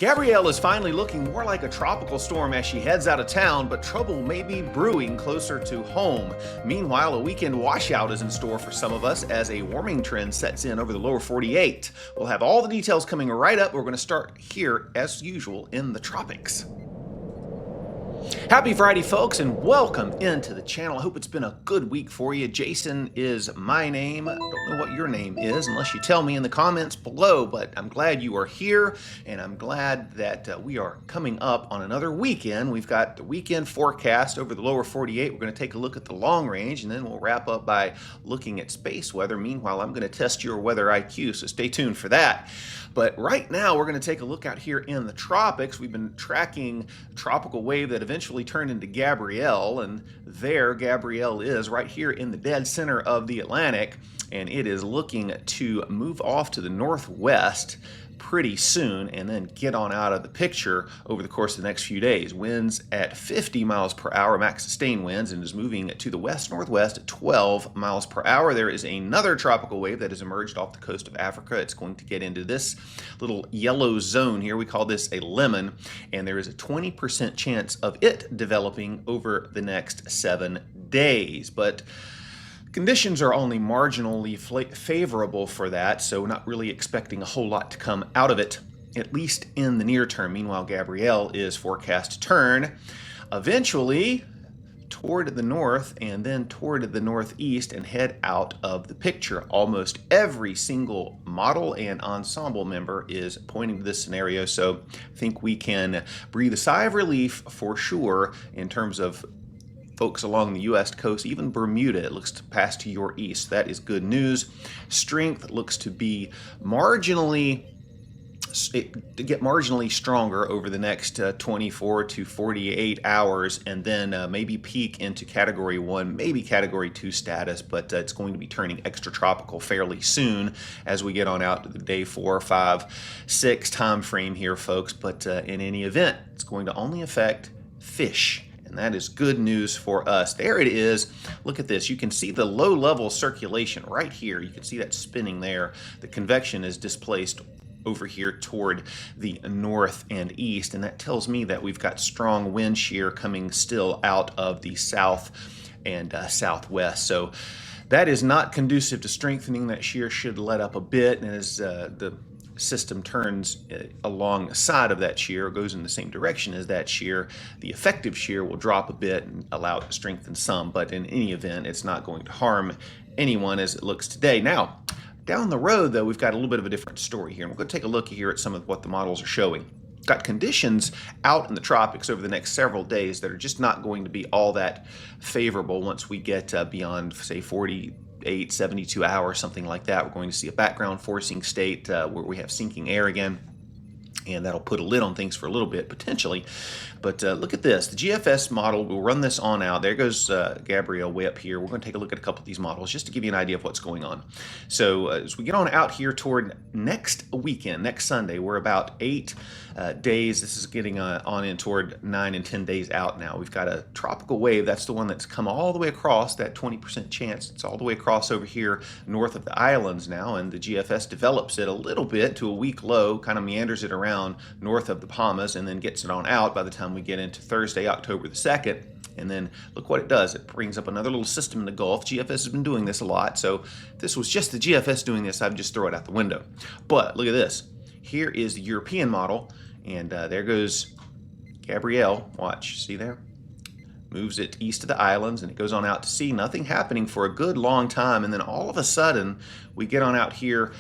Gabrielle is finally looking more like a tropical storm as she heads out of town, but trouble may be brewing closer to home. Meanwhile, a weekend washout is in store for some of us as a warming trend sets in over the lower 48. We'll have all the details coming right up. We're going to start here, as usual, in the tropics. Happy Friday, folks, and welcome into the channel. I hope it's been a good week for you. Jason is my name. I don't know what your name is unless you tell me in the comments below, but I'm glad you are here, and I'm glad that we are coming up on another weekend. We've got the weekend forecast over the lower 48. We're going to take a look at the long range, and then we'll wrap up by looking at space weather. Meanwhile, I'm going to test your weather IQ, so stay tuned for that. But right now, we're going to take a look out here in the tropics. We've been tracking a tropical wave that eventually turned into Gabrielle, and there Gabrielle is right here in the dead center of the Atlantic, and it is looking to move off to the northwest pretty soon and then get on out of the picture over the course of the next few days. Winds at 50 miles per hour, max sustained winds, and is moving to the west-northwest at 12 miles per hour. There is another tropical wave that has emerged off the coast of Africa. It's going to get into this little yellow zone here. We call this a lemon, and there is a 20% chance of it developing over the next 7 days. But conditions are only marginally favorable for that, so not really expecting a whole lot to come out of it, at least in the near term. Meanwhile, Gabrielle is forecast to turn eventually toward the north and then toward the northeast and head out of the picture. Almost every single model and ensemble member is pointing to this scenario, so I think we can breathe a sigh of relief for sure in terms of folks along the U.S. coast. Even Bermuda, it looks to pass to your east. That is good news. Strength looks to be marginally stronger over the next 24 to 48 hours, and then maybe peak into Category 1, maybe Category 2 status, but it's going to be turning extratropical fairly soon as we get on out to the day 4, 5, 6 time frame here, folks. But in any event, it's going to only affect fish. And that is good news for us. There it is. Look at this. You can see the low-level circulation right here. You can see that spinning there. The convection is displaced over here toward the north and east, and that tells me that we've got strong wind shear coming still out of the south and southwest. So that is not conducive to strengthening. That shear should let up a bit, and as the system turns alongside of that shear, or goes in the same direction as that shear, the effective shear will drop a bit and allow it to strengthen some, but in any event, it's not going to harm anyone as it looks today. Now, down the road, though, we've got a little bit of a different story here, and we're going to take a look here at some of what the models are showing. Got conditions out in the tropics over the next several days that are just not going to be all that favorable once we get beyond, say, 48, 72 hours, something like that. We're going to see a background forcing state where we have sinking air again, and that'll put a lid on things for a little bit, potentially. But look at this. The GFS model, we'll run this on out. There goes Gabrielle way up here. We're going to take a look at a couple of these models just to give you an idea of what's going on. So as we get on out here toward next weekend, next Sunday, we're about 8 days. This is getting on in toward 9 and 10 days out now. We've got a tropical wave. That's the one that's come all the way across, that 20% chance. It's all the way across over here north of the islands now, and the GFS develops it a little bit to a weak low, kind of meanders it around north of the Bahamas, and then gets it on out by the time we get into Thursday, October the 2nd. And then look what it does. It brings up another little system in the Gulf. GFS has been doing this a lot, so if this was just the GFS doing this, I'd just throw it out the window. But look at this. Here is the European model, and there goes Gabrielle. Watch, see there? Moves it east of the islands, and it goes on out to sea. Nothing happening for a good long time, and then all of a sudden, we get on out here.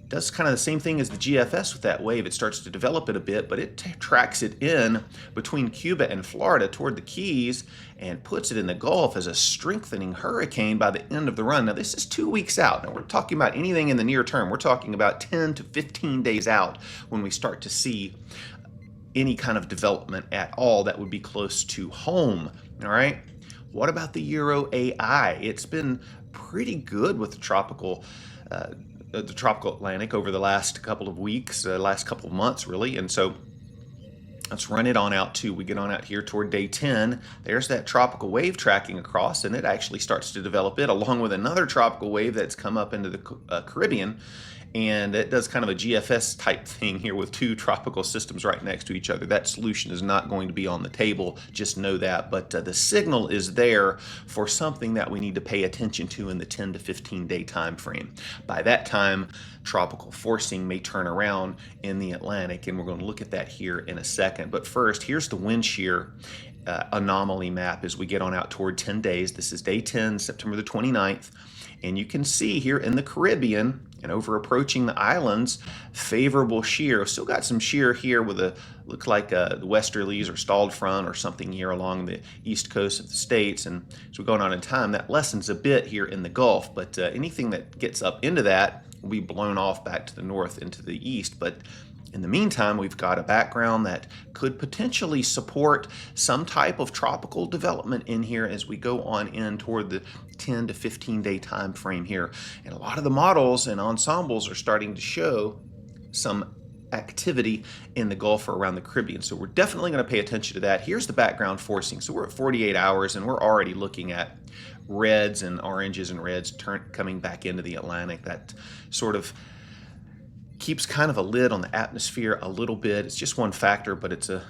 Does kind of the same thing as the GFS with that wave. It starts to develop it a bit, but it tracks it in between Cuba and Florida toward the Keys and puts it in the Gulf as a strengthening hurricane by the end of the run. Now, this is 2 weeks out. Now, we're talking about anything in the near term. We're talking about 10 to 15 days out when we start to see any kind of development at all that would be close to home, all right? What about the Euro AI? It's been pretty good with the tropical Atlantic over the last couple of weeks, last couple of months, really. And so let's run it on out too. We get on out here toward day 10. There's that tropical wave tracking across, and it actually starts to develop it along with another tropical wave that's come up into the Caribbean. and it does kind of a GFS type thing here with two tropical systems right next to each other. That solution is not going to be on the table, just know that, but the signal is there for something that we need to pay attention to in the 10 to 15 day time frame. By that time, tropical forcing may turn around in the Atlantic, and we're going to look at that here in a second. But first, here's the wind shear anomaly map as we get on out toward 10 days. This is day 10, September the 29th. And you can see here in the Caribbean and over approaching the islands, favorable shear. Still got some shear here with a, looks like the westerlies or stalled front or something here along the east coast of the states. And as we're going on in time, that lessens a bit here in the Gulf. But anything that gets up into that will be blown off back to the north into the east. But in the meantime, we've got a background that could potentially support some type of tropical development in here as we go on in toward the 10 to 15 day time frame here. And a lot of the models and ensembles are starting to show some activity in the Gulf or around the Caribbean. So we're definitely going to pay attention to that. Here's the background forcing. So we're at 48 hours and we're already looking at reds and oranges and reds coming back into the Atlantic. That sort of keeps kind of a lid on the atmosphere a little bit. It's just one factor, but it's a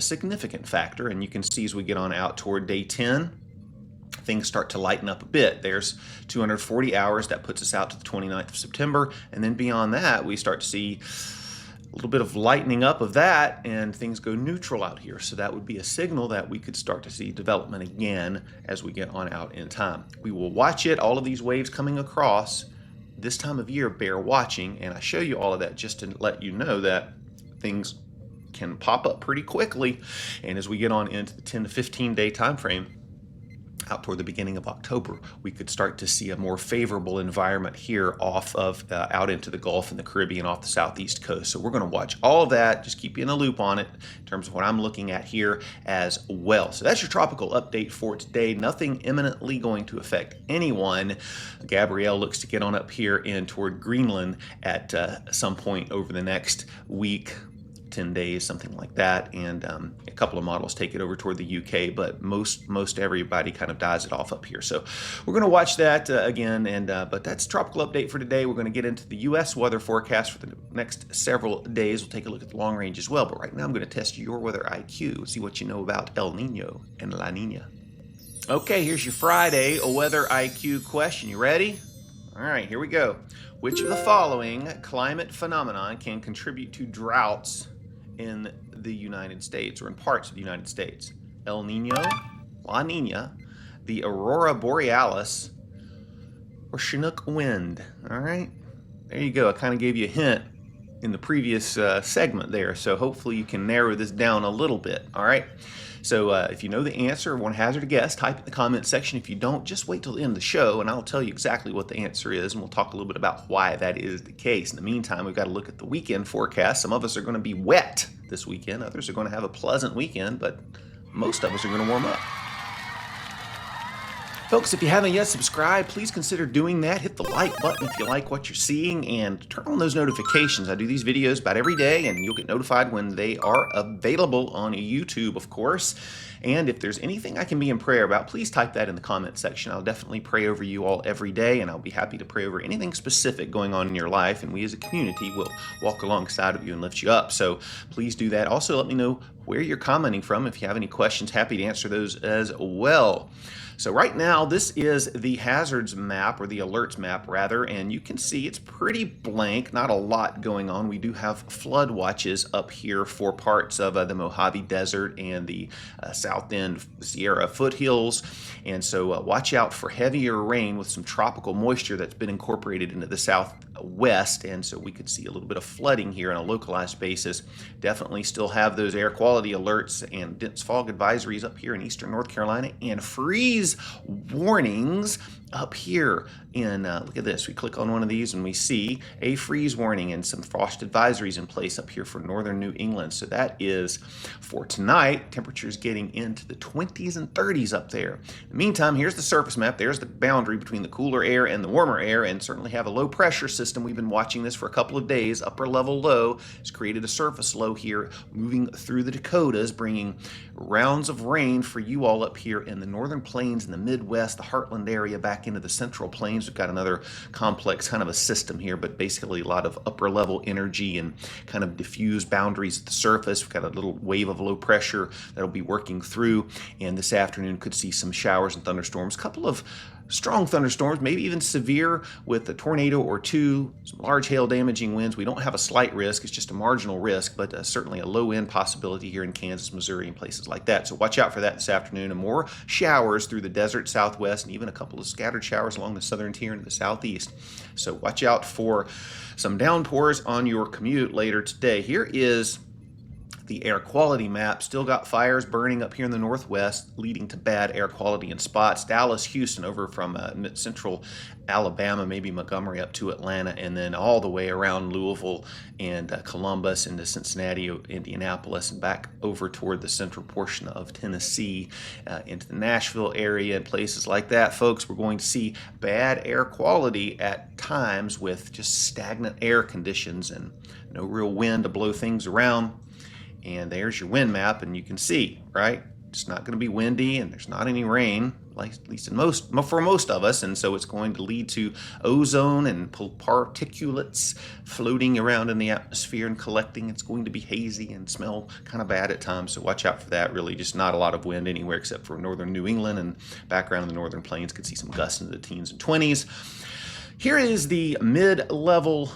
significant factor. And you can see as we get on out toward day 10, things start to lighten up a bit. There's 240 hours. That puts us out to the 29th of September. And then beyond that, we start to see a little bit of lightening up of that, and things go neutral out here. So that would be a signal that we could start to see development again as we get on out in time. We will watch it, all of these waves coming across. This time of year, bear watching, and I show you all of that just to let you know that things can pop up pretty quickly. And as we get on into the 10 to 15 day time frame, out toward the beginning of October, we could start to see a more favorable environment here off of out into the Gulf and the Caribbean off the southeast coast. So we're going to watch all of that, just keep you in the loop on it in terms of what I'm looking at here as well. So that's your tropical update for today. Nothing imminently going to affect anyone. Gabrielle looks to get on up here in toward Greenland at some point over the next week, 10 days, something like that, and a couple of models take it over toward the UK, but most everybody kind of dies it off up here. So we're going to watch that again, and but that's tropical update for today. We're going to get into the US weather forecast for the next several days. We'll take a look at the long range as well, but right now I'm going to test your weather IQ, see what you know about El Nino and La Nina. Okay, here's your Friday weather IQ question. You ready? All right, here we go. Which of the following climate phenomenon can contribute to droughts in the United States or in parts of the United States? El Nino, La Nina, the Aurora Borealis, or Chinook wind? All right, there you go. I kind of gave you a hint in the previous segment there, so hopefully you can narrow this down a little bit. All right, so if you know the answer or want to hazard a guess, type in the comment section. If you don't, just wait till the end of the show and I'll tell you exactly what the answer is, and we'll talk a little bit about why that is the case. In the meantime, we've got to look at the weekend forecast. Some of us are going to be wet this weekend, others are going to have a pleasant weekend, but most of us are going to warm up. Folks, if you haven't yet subscribed, please consider doing that. Hit the like button if you like what you're seeing, and turn on those notifications. I do these videos about every day, and you'll get notified when they are available on YouTube, of course. And if there's anything I can be in prayer about, please type that in the comment section. I'll definitely pray over you all every day, and I'll be happy to pray over anything specific going on in your life, and we as a community will walk alongside of you and lift you up. So please do that. Also, let me know where you're commenting from. If you have any questions, happy to answer those as well. So right now, this is the hazards map, or the alerts map rather, and you can see it's pretty blank, not a lot going on. We do have flood watches up here for parts of the Mojave Desert and the South End Sierra foothills, and so watch out for heavier rain with some tropical moisture that's been incorporated into the southwest, and so we could see a little bit of flooding here on a localized basis. Definitely still have those air quality alerts and dense fog advisories up here in eastern North Carolina, and freeze warnings up here in, look at this, we click on one of these and we see a freeze warning and some frost advisories in place up here for northern New England. So that is for tonight. Temperatures getting into the 20s and 30s up there. In the meantime, here's the surface map. There's the boundary between the cooler air and the warmer air, and certainly have a low pressure system. We've been watching this for a couple of days. Upper level low has created a surface low here moving through the Dakotas, bringing rounds of rain for you all up here in the northern plains and the Midwest, the heartland area, back into the central plains afternoons. We've got another complex kind of a system here, but basically a lot of upper level energy and kind of diffuse boundaries at the surface. We've got a little wave of low pressure that'll be working through, and this afternoon could see some showers and thunderstorms, a couple of strong thunderstorms, maybe even severe with a tornado or two, some large hail damaging winds. We don't have a slight risk, it's just a marginal risk, but certainly a low end possibility here in Kansas, Missouri, and places like that. So watch out for that this afternoon, and more showers through the desert southwest, and even a couple of scattered showers along the southern tier into the southeast. So watch out for some downpours on your commute later today. Here is the air quality map. Still got fires burning up here in the northwest, leading to bad air quality in spots. Dallas, Houston, over from central Alabama, maybe Montgomery up to Atlanta, and then all the way around Louisville and Columbus into Cincinnati, Indianapolis, and back over toward the central portion of Tennessee, into the Nashville area and places like that. Folks, we're going to see bad air quality at times with just stagnant air conditions and no real wind to blow things around. And there's your wind map, and you can see, right? It's not going to be windy, and there's not any rain, at least for most of us, and so it's going to lead to ozone and particulates floating around in the atmosphere and collecting. It's going to be hazy and smell kind of bad at times, so watch out for that. Really, just not a lot of wind anywhere except for northern New England, and background in the northern plains could see some gusts into the teens and 20s. Here is the mid-level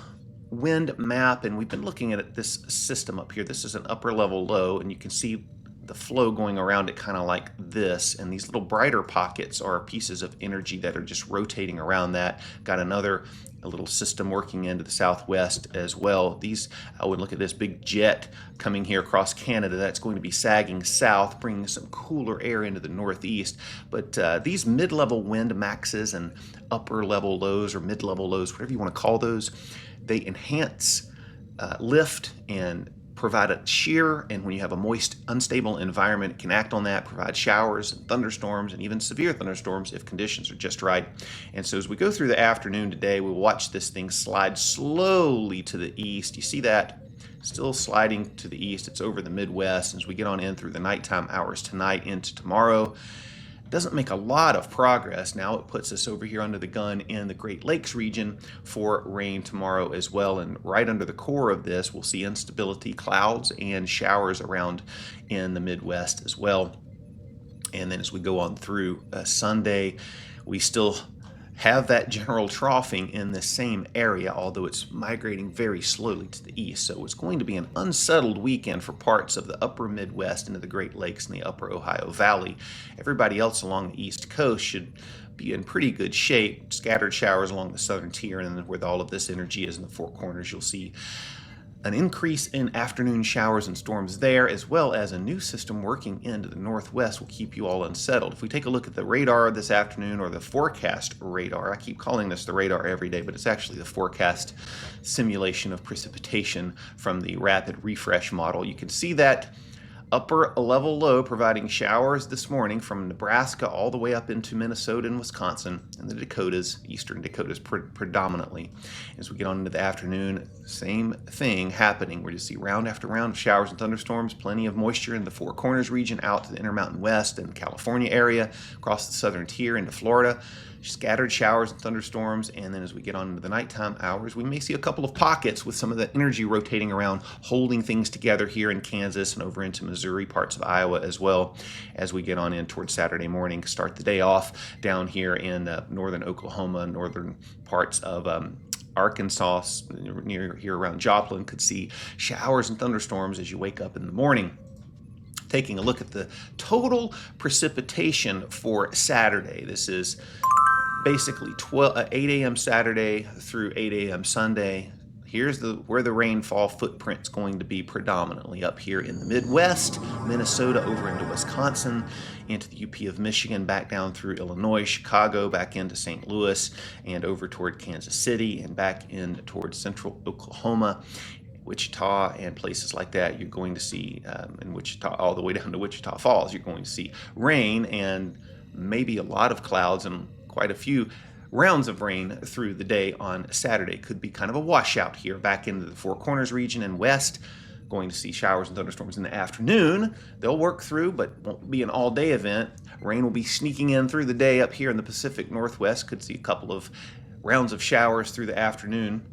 wind map, and we've been looking at this system up here. This is an upper level low, and you can see the flow going around it kind of like this, and these little brighter pockets are pieces of energy that are just rotating around that. Got a little system working into the southwest as well. I would look at this big jet coming here across Canada. That's going to be sagging south, bringing some cooler air into the northeast. But these mid-level wind maxes and upper level lows, or mid-level lows, whatever you want to call those, they enhance lift and provide a shear, and when you have a moist, unstable environment, it can act on that, provide showers and thunderstorms, and even severe thunderstorms if conditions are just right. And so as we go through the afternoon today, we'll watch this thing slide slowly to the east. You see that? Still sliding to the east. It's over the Midwest. As we get on in through the nighttime hours tonight into tomorrow, doesn't make a lot of progress. Now it puts us over here under the gun in the Great Lakes region for rain tomorrow as well. And right under the core of this, we'll see instability, clouds, and showers around in the Midwest as well. And then as we go on through Sunday, we still have that general troughing in the same area, although it's migrating very slowly to the east. So it's going to be an unsettled weekend for parts of the upper Midwest into the Great Lakes and the upper Ohio Valley. Everybody else along the East Coast should be in pretty good shape. Scattered showers along the southern tier, and then where all of this energy is in the Four Corners, you'll see an increase in afternoon showers and storms there, as well as a new system working into the northwest will keep you all unsettled. If we take a look at the radar this afternoon, or the forecast radar, I keep calling this the radar every day, but it's actually the forecast simulation of precipitation from the rapid refresh model. You can see that upper level low providing showers this morning from Nebraska all the way up into Minnesota and Wisconsin and the Dakotas, eastern Dakotas predominantly. As we get on into the afternoon, same thing happening. We're just see round after round of showers and thunderstorms, plenty of moisture in the Four Corners region out to the Intermountain West and California area, across the southern tier into Florida. Scattered showers and thunderstorms, and then as we get on into the nighttime hours, we may see a couple of pockets with some of the energy rotating around, holding things together here in Kansas and over into Missouri, parts of Iowa as well, as we get on in towards Saturday morning. Start the day off down here in northern Oklahoma, northern parts of Arkansas, near here around Joplin, could see showers and thunderstorms as you wake up in the morning. Taking a look at the total precipitation for Saturday. This is basically 8 a.m. Saturday through 8 a.m. Sunday. Here's where the rainfall footprint's going to be predominantly up here in the Midwest, Minnesota over into Wisconsin, into the UP of Michigan, back down through Illinois, Chicago, back into St. Louis, and over toward Kansas City, and back in towards central Oklahoma, Wichita, and places like that. You're going to see in Wichita, all the way down to Wichita Falls, you're going to see rain and maybe a lot of clouds and quite a few rounds of rain through the day on Saturday. Could be kind of a washout here back into the Four Corners region and west. Going to see showers and thunderstorms in the afternoon. They'll work through, but won't be an all-day event. Rain will be sneaking in through the day up here in the Pacific Northwest. Could see a couple of rounds of showers through the afternoon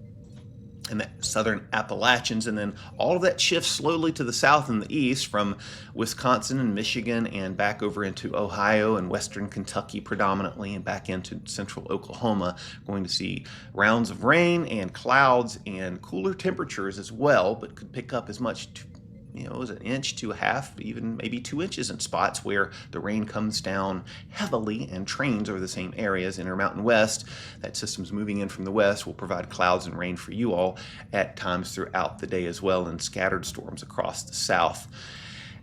in the southern Appalachians, and then all of that shifts slowly to the south and the east from Wisconsin and Michigan and back over into Ohio and western Kentucky predominantly, and back into central Oklahoma. Going to see rounds of rain and clouds and cooler temperatures as well, but could pick up as much as an inch to a half, even maybe 2 inches in spots where the rain comes down heavily and trains over the same areas. Intermountain west, that system's moving in from the west, will provide clouds and rain for you all at times throughout the day as well, and scattered storms across the south.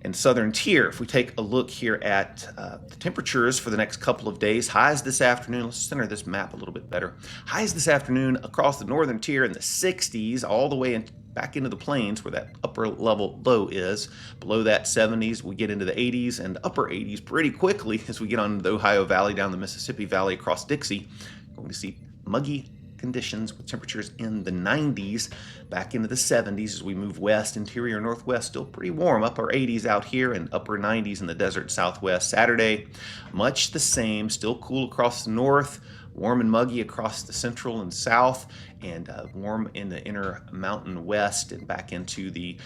And southern tier, if we take a look here at the temperatures for the next couple of days, highs this afternoon, let's center this map a little bit better. Highs this afternoon across the northern tier in the 60s, all the way back into the plains where that upper level low is. Below that 70s, we get into the 80s and upper 80s pretty quickly as we get on the Ohio Valley, down the Mississippi Valley, across Dixie. Going to see muggy conditions with temperatures in the 90s, back into the 70s as we move west. Interior northwest still pretty warm, upper 80s out here and upper 90s in the desert southwest. Saturday, much the same, still cool across the north, warm and muggy across the central and south, and warm in the inner mountain west and back into the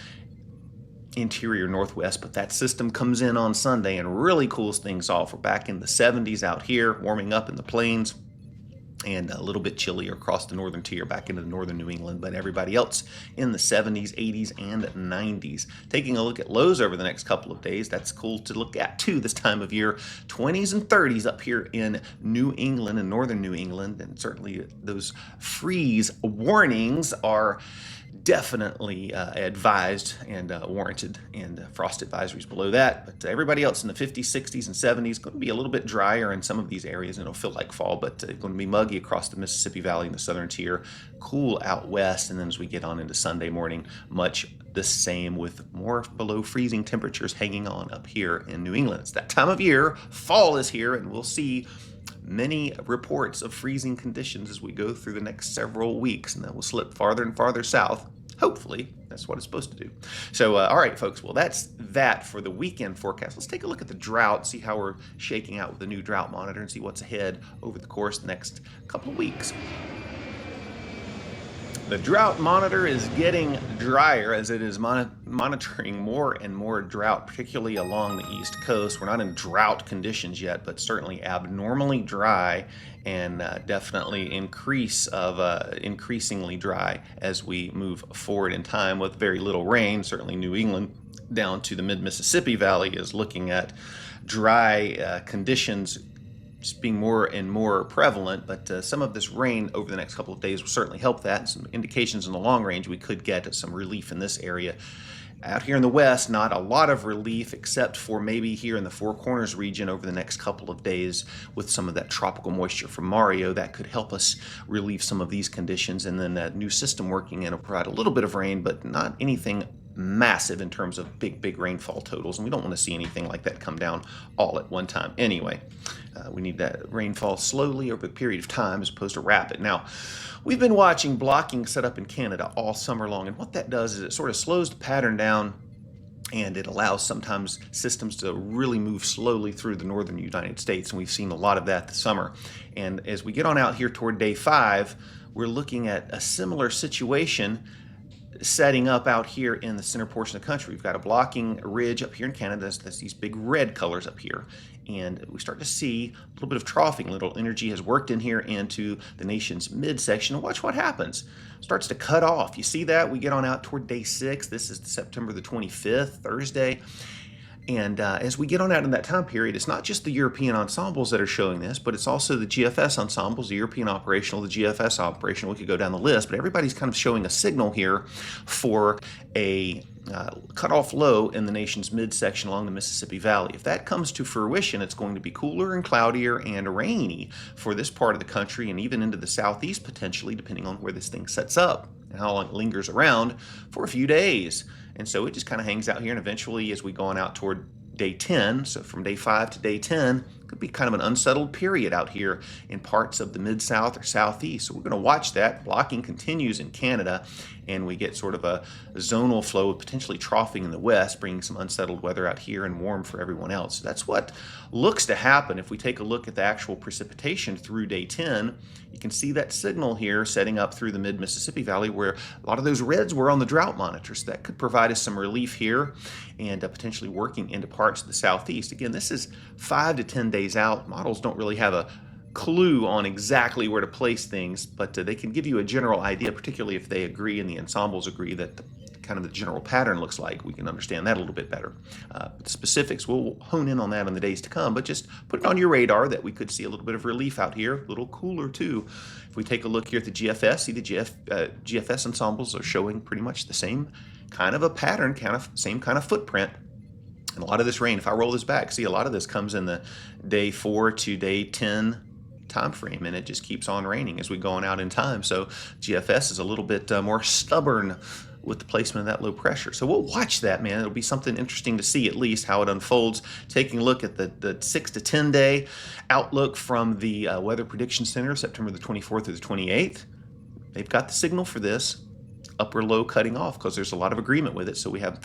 interior northwest. But that system comes in on Sunday and really cools things off. We're back in the 70s out here, warming up in the plains, and a little bit chillier across the northern tier, back into the northern New England, but everybody else in the 70s, 80s, and 90s. Taking a look at lows over the next couple of days, that's cool to look at too this time of year. 20s and 30s up here in New England and northern New England, and certainly those freeze warnings are definitely advised and warranted, and frost advisories below that. But everybody else in the 50s, 60s, and 70s going to be a little bit drier in some of these areas, and it'll feel like fall, but going to be muggy across the Mississippi Valley in the southern tier, cool out west, and then as we get on into Sunday morning, much the same with more below freezing temperatures hanging on up here in New England. It's that time of year, fall is here, and we'll see many reports of freezing conditions as we go through the next several weeks, and then we'll slip farther and farther south. Hopefully, that's what it's supposed to do. So, all right, folks, well, that's that for the weekend forecast. Let's take a look at the drought, see how we're shaking out with the new drought monitor, and see what's ahead over the course of the next couple of weeks. The drought monitor is getting drier as it is monitoring more and more drought, particularly along the East Coast. We're not in drought conditions yet, but certainly abnormally dry, and definitely increasingly dry as we move forward in time with very little rain. Certainly New England down to the mid-Mississippi Valley is looking at dry conditions being more and more prevalent, but some of this rain over the next couple of days will certainly help that, and some indications in the long range we could get some relief in this area. Out here in the west, not a lot of relief except for maybe here in the Four Corners region over the next couple of days with some of that tropical moisture from Mario. That could help us relieve some of these conditions, and then that new system working in will provide a little bit of rain, but not anything massive in terms of big rainfall totals, and we don't want to see anything like that come down all at one time anyway. We need that rainfall slowly over a period of time as opposed to rapid. Now, we've been watching blocking set up in Canada all summer long, and what that does is it sort of slows the pattern down, and it allows sometimes systems to really move slowly through the northern United States, and we've seen a lot of that this summer. And as we get on out here toward day 5, we're looking at a similar situation setting up out here in the center portion of the country. We've got a blocking ridge up here in Canada. That's these big red colors up here. And we start to see a little bit of troughing. Little energy has worked in here into the nation's midsection. And watch what happens. Starts to cut off. You see that? We get on out toward day 6. This is September the 25th, Thursday. And as we get on out in that time period, it's not just the European ensembles that are showing this, but it's also the GFS ensembles, the European operational, the GFS operational. We could go down the list, but everybody's kind of showing a signal here for a cutoff low in the nation's midsection along the Mississippi Valley. If that comes to fruition, it's going to be cooler and cloudier and rainy for this part of the country, and even into the southeast potentially, depending on where this thing sets up and how long it lingers around for a few days. And so it just kind of hangs out here, and eventually as we go on out toward day 10, so from day 5 to day 10, could be kind of an unsettled period out here in parts of the mid-south or southeast. So we're going to watch that. Blocking continues in Canada, and we get sort of a zonal flow potentially troughing in the west, bringing some unsettled weather out here and warm for everyone else. So that's what looks to happen. If we take a look at the actual precipitation through day 10, you can see that signal here setting up through the mid-Mississippi Valley where a lot of those reds were on the drought monitors. That could provide us some relief here and potentially working into parts of the southeast. Again, this is 5 to 10 days out. Models don't really have a clue on exactly where to place things, but they can give you a general idea, particularly if they agree and the ensembles agree that kind of the general pattern looks like. We can understand that a little bit better. The specifics, we'll hone in on that in the days to come, but just put it on your radar that we could see a little bit of relief out here, a little cooler too. If we take a look here at the GFS, see the GFS ensembles are showing pretty much the same kind of a pattern, same kind of footprint. And a lot of this rain, if I roll this back, see a lot of this comes in the day 4 to day 10 time frame, and it just keeps on raining as we go on out in time. So GFS is a little bit more stubborn with the placement of that low pressure. So we'll watch that, man. It'll be something interesting to see at least how it unfolds. Taking a look at the 6 to 10 day outlook from the Weather Prediction Center, September the 24th through the 28th. They've got the signal for this upper low cutting off because there's a lot of agreement with it. So we have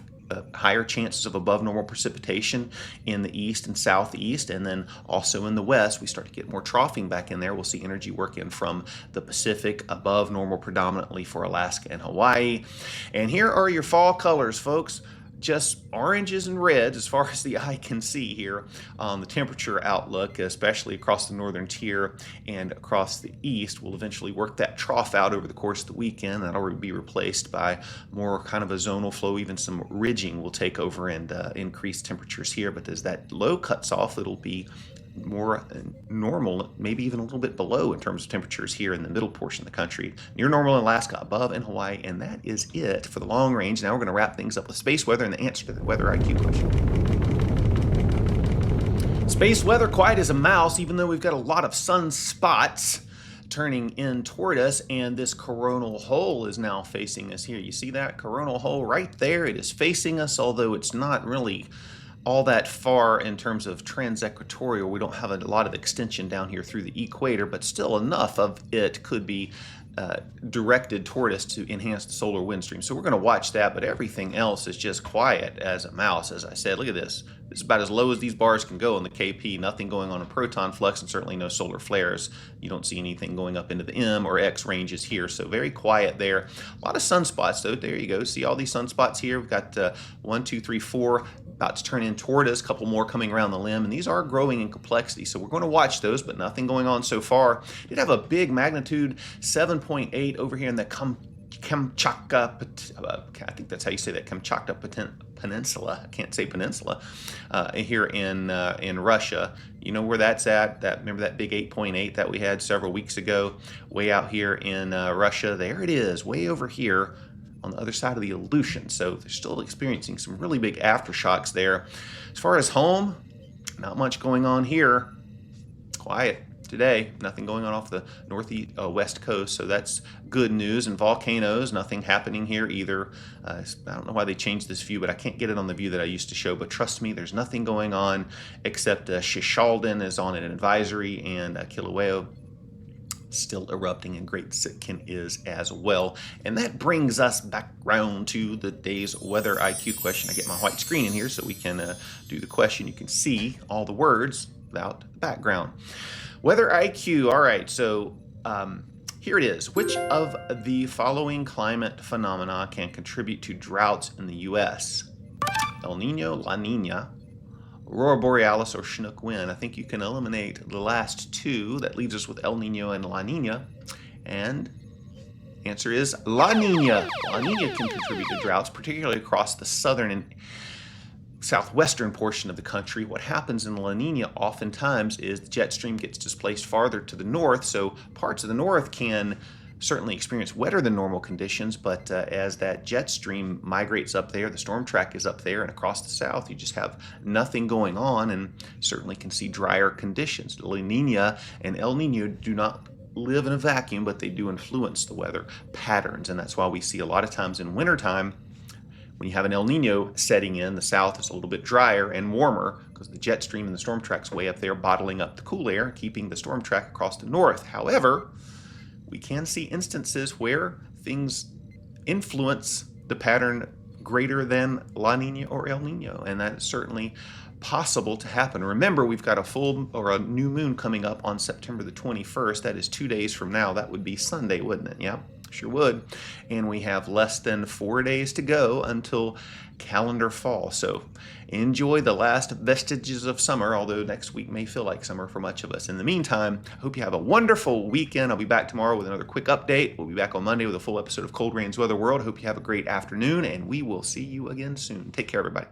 higher chances of above normal precipitation in the east and southeast, and then also in the west we start to get more troughing back in there. We'll see energy work in from the Pacific, above normal predominantly for Alaska and Hawaii. And here are your fall colors, folks. Just oranges and reds as far as the eye can see here on the temperature outlook, especially across the northern tier and across the east. We'll eventually work that trough out over the course of the weekend. That'll be replaced by more kind of a zonal flow. Even some ridging will take over and increase temperatures here. But as that low cuts off, it'll be more normal, maybe even a little bit below in terms of temperatures here in the middle portion of the country. Near normal in Alaska, above in Hawaii, and that is it for the long range. Now we're going to wrap things up with space weather and the answer to the weather IQ question. Space weather, quiet as a mouse, even though we've got a lot of sunspots turning in toward us, and this coronal hole is now facing us here. You see that coronal hole right there? It is facing us, although it's not really all that far in terms of transequatorial. We don't have a lot of extension down here through the equator, but still enough of it could be directed toward us to enhance the solar wind stream. So we're going to watch that, but everything else is just quiet as a mouse. As I said, look at this. It's about as low as these bars can go in the KP. Nothing going on in proton flux, and certainly no solar flares. You don't see anything going up into the M or X ranges here, so very quiet there. A lot of sunspots, though. There you go. See all these sunspots here? We've got 1, 2, 3, 4 about to turn in toward us, a couple more coming around the limb, and these are growing in complexity, so we're going to watch those, but nothing going on so far. Did have a big magnitude 7.8 over here in the Kamchatka, I think that's how you say that, Kamchatka Peninsula. I can't say peninsula. Here in Russia. You know where that's at? Remember that big 8.8 that we had several weeks ago, way out here in Russia? There it is, way over here on the other side of the Aleutian. So they're still experiencing some really big aftershocks there. As far as home, not much going on here. Quiet today. Nothing going on off the northeast west coast, so that's good news. And volcanoes, nothing happening here either. I don't know why they changed this view, but I can't get it on the view that I used to show. But trust me, there's nothing going on except Shishalden is on an advisory, and Kilauea still erupting, and Great Sitkin is as well. And that brings us back round to the day's weather IQ question. I get my white screen in here so we can do the question. You can see all the words without the background. Weather IQ. All right, so here it is. Which of the following climate phenomena can contribute to droughts in the U.S.? El Nino, La Nina, Aurora Borealis, or Chinook wind? I think you can eliminate the last two. That leaves us with El Nino and La Nina. And answer is La Nina. La Nina can contribute to droughts, particularly across the southern and southwestern portion of the country. What happens in La Nina oftentimes is the jet stream gets displaced farther to the north, so parts of the north can certainly experience wetter than normal conditions, but as that jet stream migrates up there, the storm track is up there, and across the south you just have nothing going on, and certainly can see drier conditions. La Nina and El Nino do not live in a vacuum, but they do influence the weather patterns, and that's why we see a lot of times in wintertime When you have an El Nino setting in, the south is a little bit drier and warmer because the jet stream and the storm track's way up there bottling up the cool air, keeping the storm track across the north. However, we can see instances where things influence the pattern greater than La Nina or El Nino, and that's certainly possible to happen. Remember, we've got a full or a new moon coming up on September the 21st. That is 2 days from now. That would be Sunday, wouldn't it? Yeah, sure would. And we have less than 4 days to go until calendar fall. So enjoy the last vestiges of summer, although next week may feel like summer for much of us. In the meantime, I hope you have a wonderful weekend. I'll be back tomorrow with another quick update. We'll be back on Monday with a full episode of Cold Rain's Weather World. I hope you have a great afternoon, and we will see you again soon. Take care, everybody.